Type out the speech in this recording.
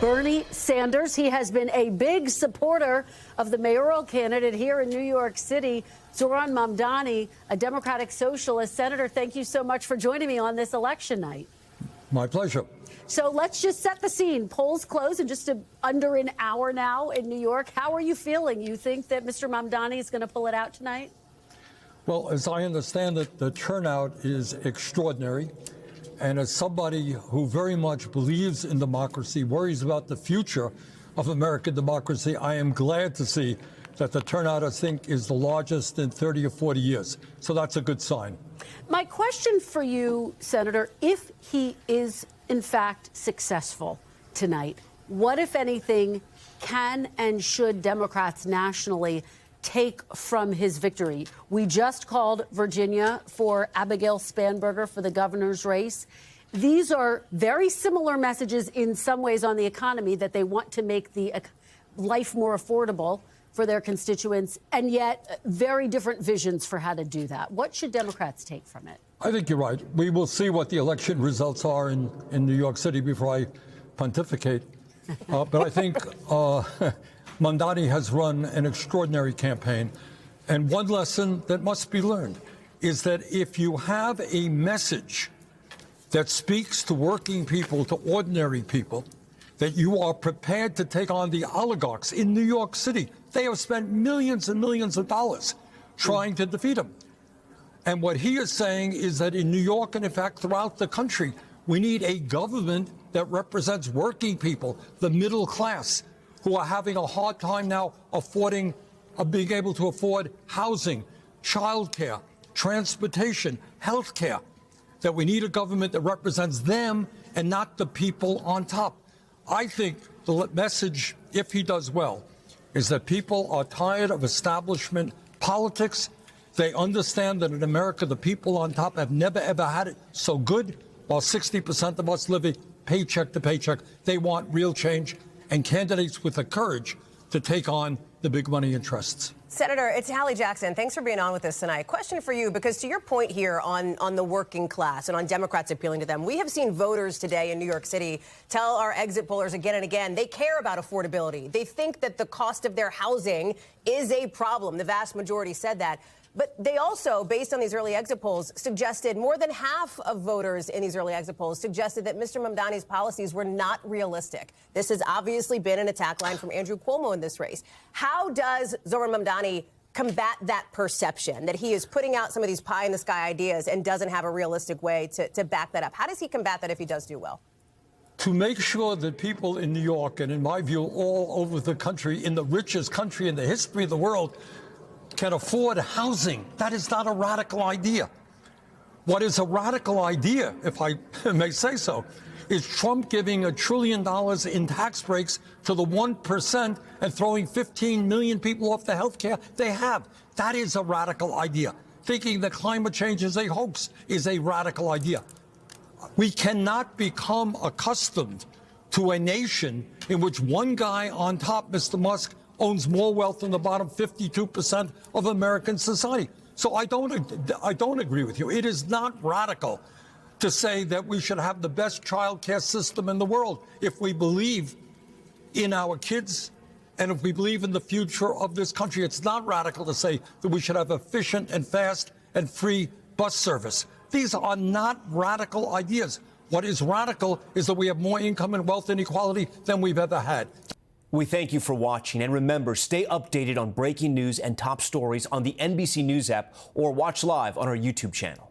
Bernie Sanders. He has been a big supporter of the mayoral candidate here in New York City, Zohran Mamdani, a Democratic Socialist. Senator, thank you so much for joining me on this election night. My pleasure. So let's just set the scene. Polls close in just under an hour now in New York. How are you feeling? You think that Mr. Mamdani is going to pull it out tonight? Well, as I understand it, the turnout is extraordinary. And as somebody who very much believes in democracy, worries about the future of American democracy, I am glad to see that the turnout, I think, is the largest in 30 or 40 years. So that's a good sign. My question for you, Senator, if he is, in fact, successful tonight, what, if anything, can and should Democrats nationally take from his victory? We just called Virginia for Abigail Spanberger for the governor's race. These are very similar messages in some ways on the economy, that they want to make the life more affordable for their constituents, and yet very different visions for how to do that. What should Democrats take from it? I think you're right. We will see what the election results are in New York City before I pontificate. But I think Mamdani has run an extraordinary campaign. And one lesson that must be learned is that if you have a message that speaks to working people, to ordinary people, that you are prepared to take on the oligarchs in New York City. They have spent millions and millions of dollars trying to defeat him. And what he is saying is that in New York, and in fact throughout the country, we need a government that represents working people, the middle class, who are having a hard time now being able to afford housing, childcare, transportation, health care. That we need a government that represents them and not the people on top. I think the message, if he does well, is that people are tired of establishment politics. They understand that in America, the people on top have never, ever had it so good, while 60% of us living paycheck to paycheck. They want real change and candidates with the courage to take on the big money interests. Senator, it's Hallie Jackson. Thanks for being on with us tonight. Question for you, because to your point here on the working class and on Democrats appealing to them, we have seen voters today in New York City tell our exit pollers again and again they care about affordability. They think that the cost of their housing is a problem. The vast majority said that. But they also, based on these early exit polls, suggested more than half of voters in these early exit polls suggested that Mr. Mamdani's policies were not realistic. This has obviously been an attack line from Andrew Cuomo in this race. How does Zohran Mamdani combat that perception that he is putting out some of these pie-in-the-sky ideas and doesn't have a realistic way to back that up? How does he combat that if he does do well? To make sure that people in New York, and in my view all over the country, in the richest country in the history of the world, can afford housing. That is not a radical idea. What is a radical idea, if I may say so, is Trump giving $1 trillion in tax breaks to the 1% and throwing 15 million people off the health care they have. That is a radical idea. Thinking that climate change is a hoax is a radical idea. We cannot become accustomed to a nation in which one guy on top, Mr. Musk, owns more wealth than the bottom 52% of American society. So I don't agree with you. It is not radical to say that we should have the best child care system in the world if we believe in our kids and if we believe in the future of this country. It's not radical to say that we should have efficient and fast and free bus service. These are not radical ideas. What is radical is that we have more income and wealth inequality than we've ever had. We thank you for watching, and remember, stay updated on breaking news and top stories on the NBC News app or watch live on our YouTube channel.